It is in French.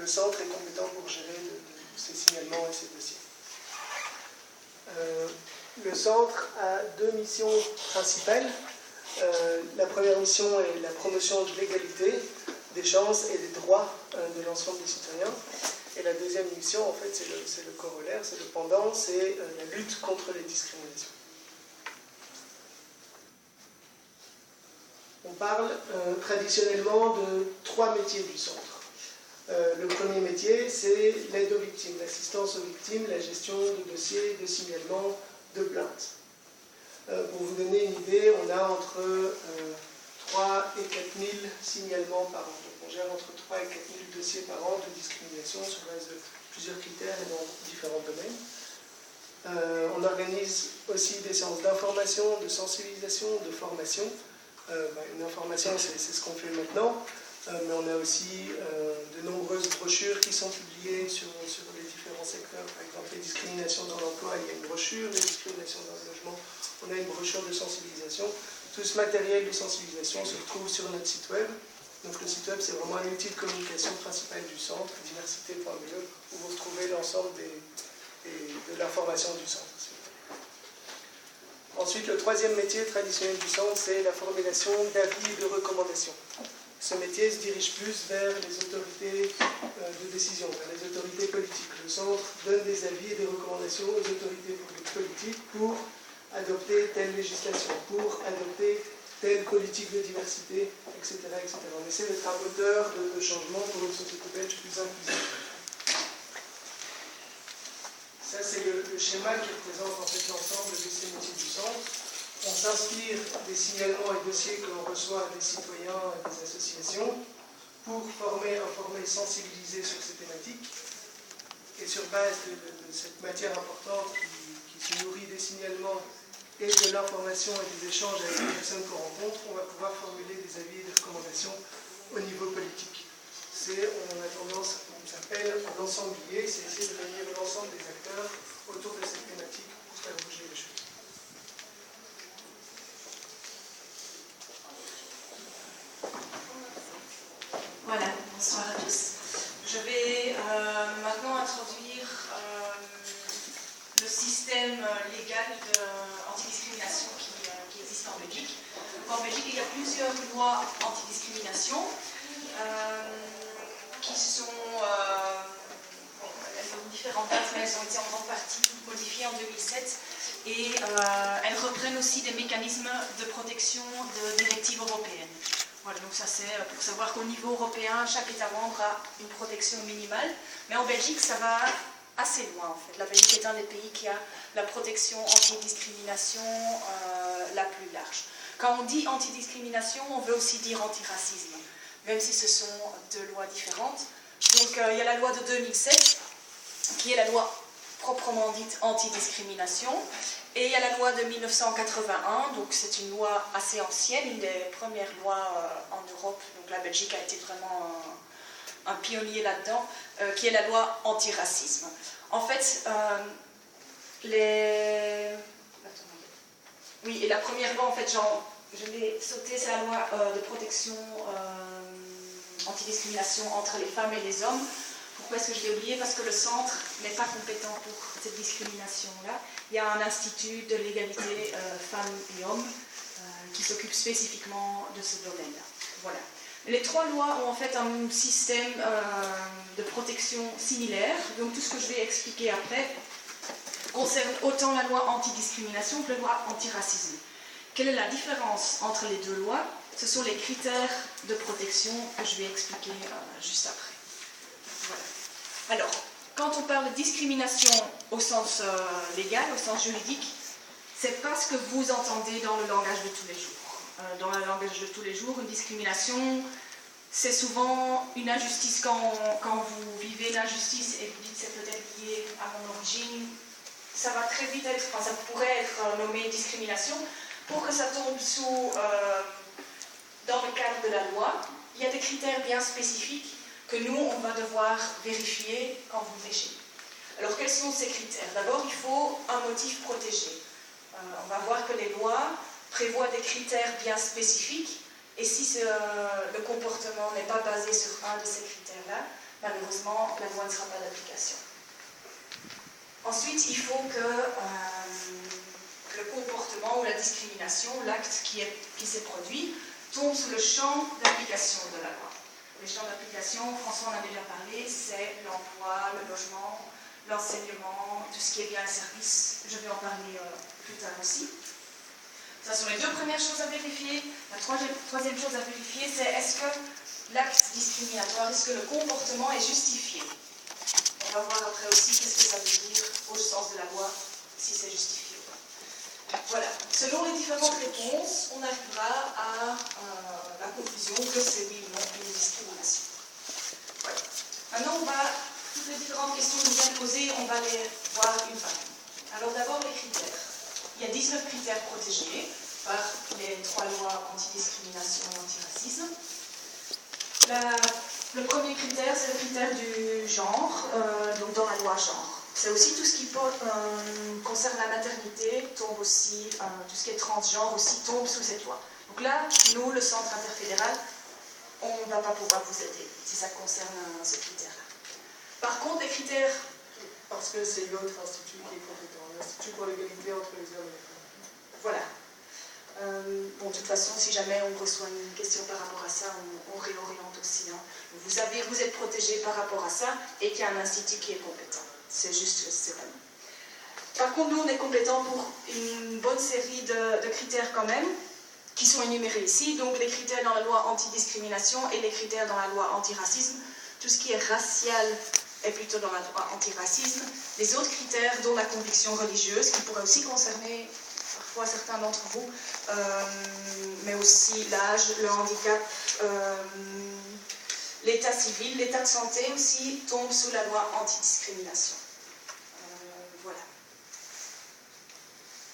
le centre est compétent pour gérer ces signalements et ces dossiers. Le centre a deux missions principales. La première mission est la promotion de l'égalité, des chances et des droits de l'ensemble des citoyens. Et la deuxième mission, en fait, c'est le corollaire, c'est le pendant, c'est la lutte contre les discriminations. On parle traditionnellement de trois métiers du centre. Le premier métier, c'est l'aide aux victimes, l'assistance aux victimes, la gestion de dossiers, de signalements, de plaintes. Pour vous donner une idée, on a entre 3 et 4 000 signalements par an. Donc on gère entre 3 et 4 000 dossiers par an de discrimination sur base de plusieurs critères et dans différents domaines. On organise aussi des séances d'information, de sensibilisation, de formation. Une information, c'est ce qu'on fait maintenant, mais on a aussi de nombreuses brochures qui sont publiées sur les différents secteurs. Par exemple, les discriminations dans l'emploi, il y a une brochure, les discriminations dans le logement, on a une brochure de sensibilisation. Tout ce matériel de sensibilisation se retrouve sur notre site web. Donc le site web, c'est vraiment un outil de communication principal du centre, diversité.be, où vous retrouvez l'ensemble de l'information du centre. Ensuite, le troisième métier traditionnel du centre, c'est la formulation d'avis et de recommandations. Ce métier se dirige plus vers les autorités de décision, vers les autorités politiques. Le centre donne des avis et des recommandations aux autorités politiques pour adopter telle législation, pour adopter telle politique de diversité, etc. etc. On essaie d'être un moteur de changement pour une société belge plus inclusive. Ça, c'est le schéma qui représente en fait l'ensemble de ces métiers du centre. On s'inspire des signalements et dossiers que l'on reçoit des citoyens et des associations pour former, informer, sensibiliser sur ces thématiques. Et sur base de cette matière importante qui se nourrit des signalements et de l'information et des échanges avec les personnes qu'on rencontre, on va pouvoir formuler des avis et des recommandations au niveau politique. On a tendance, on s'appelle l'ensemblier, c'est essayer de réunir l'ensemble des acteurs autour de cette thématique pour faire bouger les choses. Voilà, bonsoir à tous. Je vais maintenant introduire le système légal antidiscrimination qui existe en Belgique. En Belgique, il y a plusieurs lois antidiscrimination qui sont, elles ont différentes dates, mais elles ont été en grande partie modifiées en 2007 et elles reprennent aussi des mécanismes de protection de directives européennes. Voilà, donc ça c'est pour savoir qu'au niveau européen, chaque État membre a une protection minimale, mais en Belgique ça va assez loin en fait. La Belgique est un des pays qui a la protection anti-discrimination la plus large. Quand on dit anti-discrimination, on veut aussi dire antiracisme, même si ce sont deux lois différentes. Donc il y a la loi de 2007, qui est la loi proprement dite anti-discrimination, et il y a la loi de 1981, donc c'est une loi assez ancienne, une des premières lois en Europe, donc la Belgique a été vraiment un pionnier là-dedans, qui est la loi antiracisme. En fait, oui, et la première loi, en fait, je l'ai sautée, c'est la loi de protection antidiscrimination entre les femmes et les hommes. Pourquoi est-ce que je l'ai oublié? Parce que le centre n'est pas compétent pour cette discrimination-là. Il y a un institut de l'égalité femmes et hommes qui s'occupe spécifiquement de ce domaine-là. Voilà. Les trois lois ont en fait un système de protection similaire. Donc tout ce que je vais expliquer après concerne autant la loi antidiscrimination que la loi antiracisme. Quelle est la différence entre les deux lois? Ce sont les critères de protection que je vais expliquer juste après. Voilà. Alors, quand on parle de discrimination au sens légal, au sens juridique, c'est pas ce que vous entendez dans le langage de tous les jours. Dans le langage de tous les jours, une discrimination, c'est souvent une injustice. Quand vous vivez l'injustice et vous dites c'est peut-être lié à mon origine, ça va très vite être, ça pourrait être nommé discrimination. Pour que ça tombe dans le cadre de la loi, il y a des critères bien spécifiques que nous, on va devoir vérifier quand vous péchez. Alors, quels sont ces critères? D'abord, il faut un motif protégé. On va voir que les lois prévoient des critères bien spécifiques, et si le comportement n'est pas basé sur un de ces critères-là, malheureusement, la loi ne sera pas d'application. Ensuite, il faut que le comportement ou la discrimination, l'acte qui s'est produit, tombe sous le champ d'application de la loi. Les champs d'application, François en a déjà parlé, c'est l'emploi, le logement, l'enseignement, tout ce qui est bien service. Je vais en parler plus tard aussi. Ce sont les deux premières choses à vérifier. La troisième chose à vérifier, c'est est-ce que l'acte discriminatoire, est-ce que le comportement est justifié? On va voir après aussi qu'est-ce que ça veut dire au sens de la loi, si c'est justifié ou pas. Voilà. Selon les différentes réponses, on arrivera à la conclusion que c'est oui ou non une discrimination. Voilà. Maintenant, toutes les différentes questions que je viens de poser, on va les voir une par une. Alors d'abord, les critères. Il y a 19 critères protégés par les 3 lois antidiscrimination et antiracisme. Le premier critère, c'est le critère du genre, donc dans la loi genre. C'est aussi tout ce qui concerne la maternité, tombe aussi, tout ce qui est transgenre aussi tombe sous cette loi. Donc là, nous, le Centre interfédéral, on ne va pas pouvoir vous aider si ça concerne ce critère-là. Par contre, les critères... Parce que c'est l'autre institut qui est compétent, l'Institut pour l'égalité entre les hommes et les femmes. Voilà. Bon, de toute façon, si jamais on reçoit une question par rapport à ça, on réoriente aussi. Hein. Vous êtes protégé par rapport à ça et qu'il y a un institut qui est compétent. C'est juste que c'est vraiment. Par contre, nous, on est compétents pour une bonne série de critères quand même, qui sont énumérés ici. Donc, les critères dans la loi antidiscrimination et les critères dans la loi antiracisme. Tout ce qui est racial est plutôt dans la loi antiracisme. Les autres critères, dont la conviction religieuse, qui pourrait aussi concerner parfois certains d'entre vous, mais aussi l'âge, le handicap, l'état civil, l'état de santé aussi, tombe sous la loi antidiscrimination. Voilà.